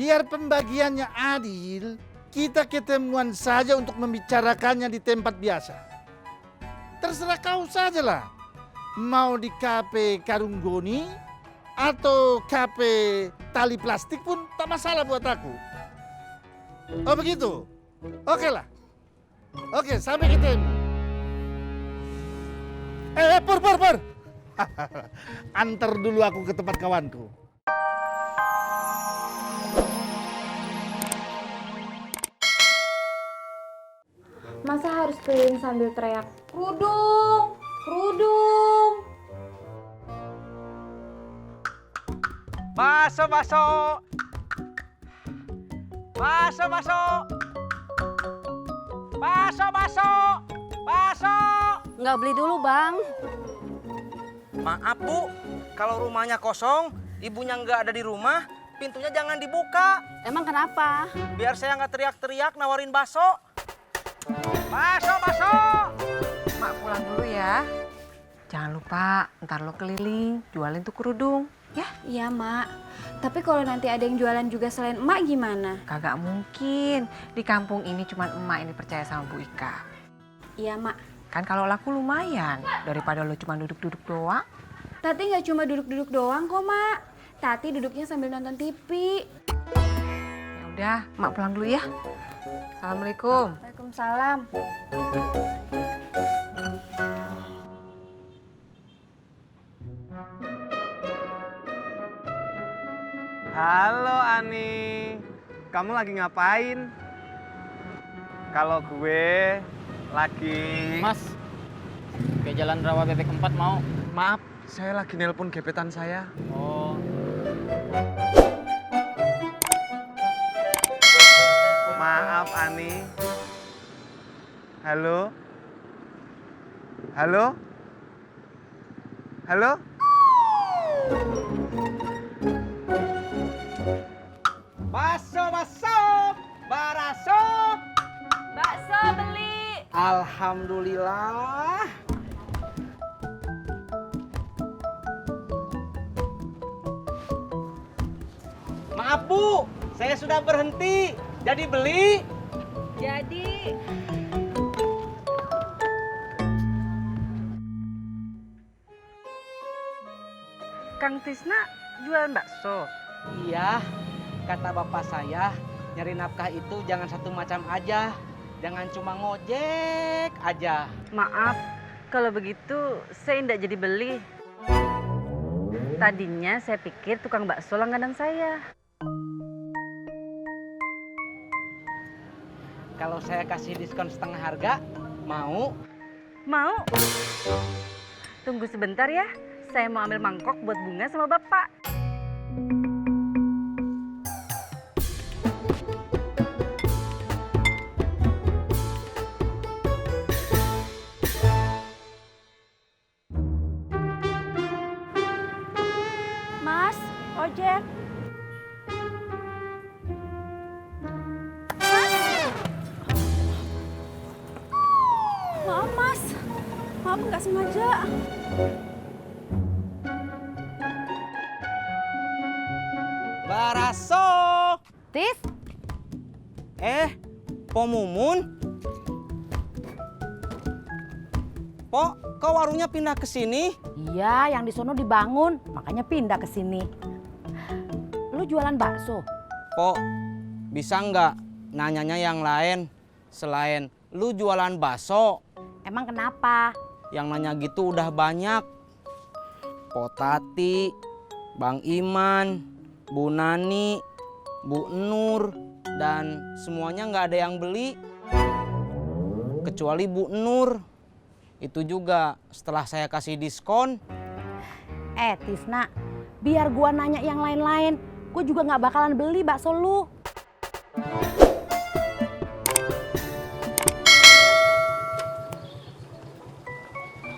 biar pembagiannya adil, kita ketemuan saja untuk membicarakannya di tempat biasa. Terserah kau sajalah. Mau di kafe karung goni atau kafe tali plastik pun tak masalah buat aku. Oh begitu? Oke lah. Oke, sampai ketemu. Pur. Antar dulu aku ke tempat kawanku. Masa harus keliling sambil teriak, kerudung, kerudung. Baso. Nggak beli dulu, Bang. Maaf Bu, kalau rumahnya kosong, ibunya nggak ada di rumah, pintunya jangan dibuka. Emang kenapa? Biar saya nggak teriak-teriak nawarin bakso. Bakso. Mak pulang dulu ya. Jangan lupa, ntar lo keliling, jualin tuh kerudung. Ya, Iya, Mak. Tapi kalau nanti ada yang jualan juga selain emak gimana? kagak mungkin. Di kampung ini cuma emak yang dipercaya sama Bu Ika. Iya, Mak. Kan kalau laku lumayan, daripada lo cuma duduk-duduk doang. Tati nggak cuma duduk-duduk doang kok, Mak. Tati duduknya sambil nonton TV. Ya udah, mak pulang dulu ya. Assalamualaikum. Waalaikumsalam. Halo Ani, kamu lagi ngapain? Kalau gue lagi... Mas, ke Jalan Rawa Bebek 4 mau? Maaf, saya lagi nelpon gebetan saya. Oh, Maaf Ani. Halo? Baraso. Bakso beli. Alhamdulillah. Maaf Bu, saya sudah berhenti. Jadi beli. Jadi. Kang Tisna jualan bakso. Iya, kata bapak saya, nyari nafkah itu jangan satu macam aja. Jangan cuma ngojek aja. Maaf, kalau begitu saya tidak jadi beli. Tadinya saya pikir tukang bakso langganan saya. Kalau saya kasih diskon setengah harga, mau? Mau? Tunggu sebentar ya, saya mau ambil mangkok buat bunga sama bapak. Mas, ojek. Mas. Maaf, Mas. Maaf, nggak sengaja. Baraso. Tis, Po Mumun? Po, kok warungnya pindah ke sini? Iya, yang di sono dibangun, makanya pindah ke sini. Lu jualan bakso? Po, bisa nggak nanyanya yang lain selain lu jualan bakso? Emang kenapa? Yang nanya gitu udah banyak. Po Tati, Bang Iman, Bu Nani, Bu Nur, dan semuanya nggak ada yang beli. Kecuali Bu Nur. Itu juga setelah saya kasih diskon. Tisna, biar gua nanya yang lain-lain, gua juga nggak bakalan beli bakso lu.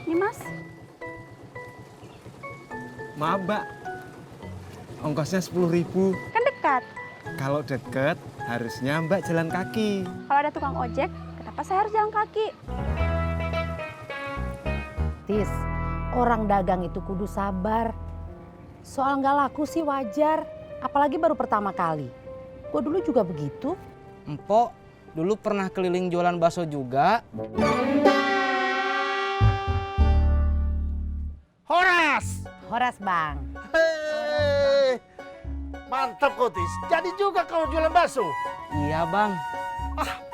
nih Mas. Maaf Mbak, ongkosnya 10.000. Kan dekat. Kalau deket harusnya Mbak jalan kaki. Kalau ada tukang ojek, kenapa saya harus jalan kaki? Tis, orang dagang itu kudu sabar. Soal nggak laku sih wajar, apalagi baru pertama kali. Gue dulu juga begitu. Empok dulu pernah keliling jualan bakso juga. Horas! Horas bang. Hei, mantap kau Tis. Jadi juga kau jualan bakso. Iya bang.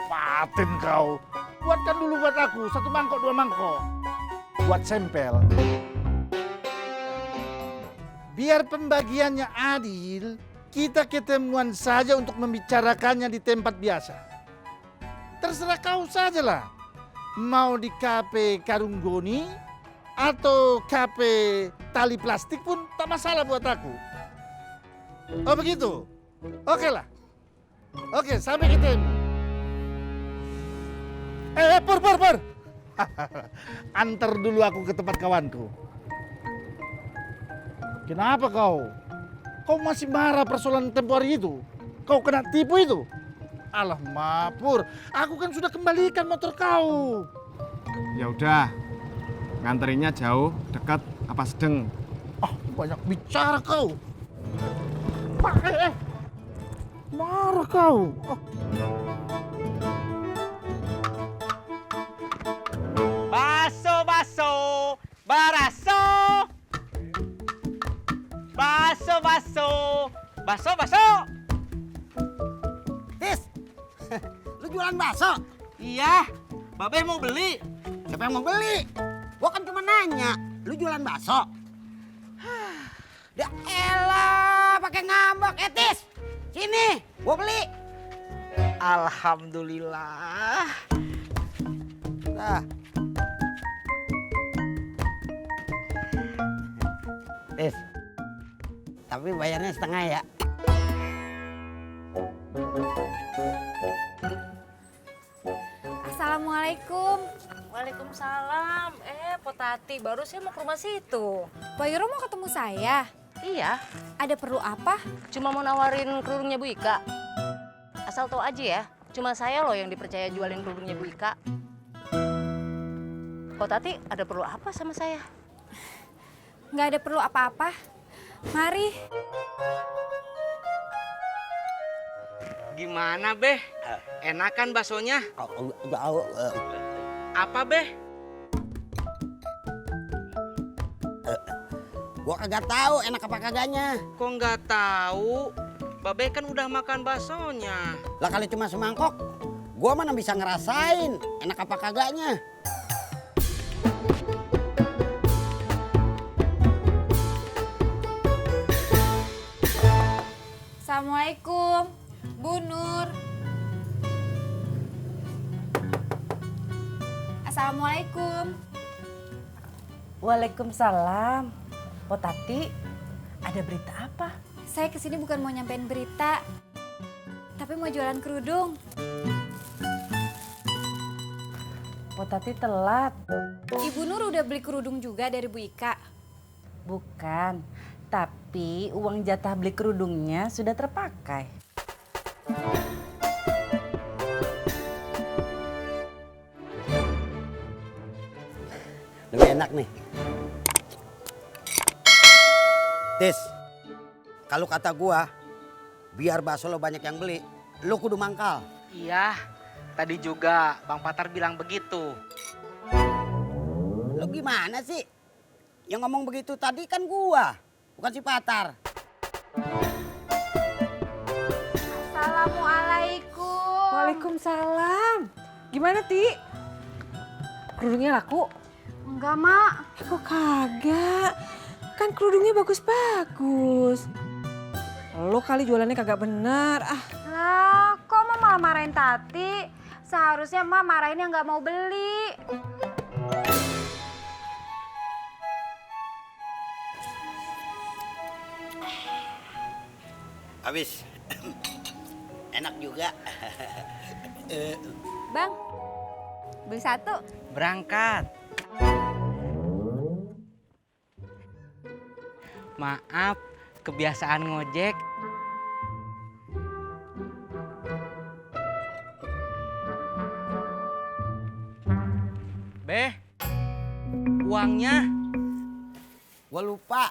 Paten kau. Buatkan dulu buat aku 1 mangkok 2 mangkok. Buat sempel. Biar pembagiannya adil, kita ketemuan saja untuk membicarakannya di tempat biasa. Terserah kau saja lah. Mau di kafe Karung Goni atau kafe tali plastik pun tak masalah buat aku. Oh begitu? Oke lah. Oke, sampai ketemu. Pur. Antar dulu aku ke tempat kawanku. Kenapa kau? Kau masih marah persoalan tempo hari itu? Kau kena tipu itu? Alah, Pur, aku kan sudah kembalikan motor kau. Ya udah, nganterinnya jauh, dekat, apa sedang? Banyak bicara kau. Marah kau. Baso, baraso. Baso. Tis, lu jualan bakso? Iya, Babe mau beli. Siapa yang mau beli? Gua kan cuma nanya, lu jualan bakso? Ya elah, pakai ngambek. Tis, sini, gua beli. Alhamdulillah. Nah. Tis, tapi bayarnya setengah ya. Assalamualaikum. Waalaikumsalam. Potati, baru saya mau ke rumah situ. Pak Yoro mau ketemu saya. Iya, Ada perlu apa? cuma mau nawarin kerudungnya Bu Ika. Asal tahu aja ya, cuma saya loh yang dipercaya jualin kerudungnya Bu Ika. Potati, ada perlu apa sama saya? Nggak ada perlu apa-apa. Mari. Gimana, Beh? Enakan baksonya? Apa, Beh? Gua kagak tahu enak apa kagaknya. Kok nggak tahu? Babe kan udah makan baksonya. Lah kali cuma semangkok, gua mana bisa ngerasain enak apa kagaknya. Assalamualaikum, Bu Nur. Assalamualaikum. Waalaikumsalam. Potati, ada berita apa? Saya kesini bukan mau nyampein berita, tapi mau jualan kerudung. Potati telat. Ibu Nur udah beli kerudung juga dari Bu Ika. Bukan, tapi uang jatah beli kerudungnya sudah terpakai. Lebih enak nih. Tis, kalau kata gua, biar bakso lo banyak yang beli, lo kudu mangkal. Iya, tadi juga Bang Patar bilang begitu. Lo gimana sih? Yang ngomong begitu tadi kan gua, bukan si Patar. Assalamualaikum. Waalaikumsalam. Gimana, Ti? Kerudungnya laku? Enggak, Mak. Kok kagak? Kan kerudungnya bagus-bagus. Lo kali jualannya kagak bener. Lah, kok Mak malah marahin Tati? Seharusnya Mak marahin yang nggak mau beli. Habis. Enak juga. Bang, beli satu. Berangkat. Maaf, kebiasaan ngojek. Beh, uangnya. Gua lupa.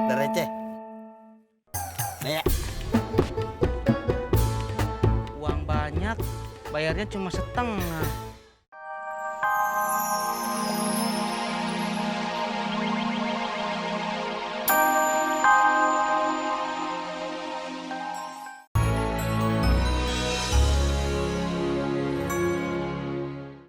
Udah receh. Nih ya. Uang banyak, bayarnya cuma setengah.